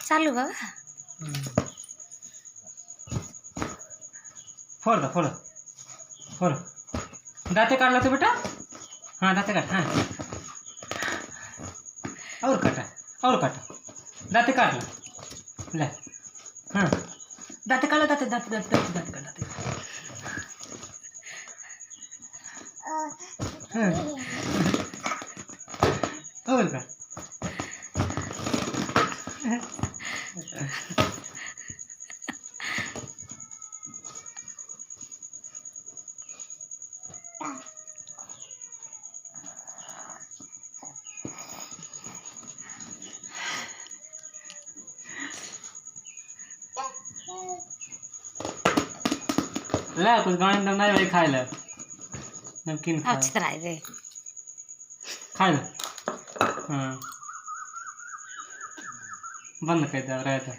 चालू बाबा. फोड़ दो फोड़ फोड़. दाते काट लो तो बेटा. हाँ दाते काट. हाँ और काटा दाते काट लो. ले. हाँ दाते काट लो. दाते दाते दाते दाते दाते काट दाते. हाँ और काट. ले कुछ गाने दम नहीं भाई खाए ले. नमकीन खा. अच्छी तरह दे. खा ले. हाँ बंद कर दे रहता.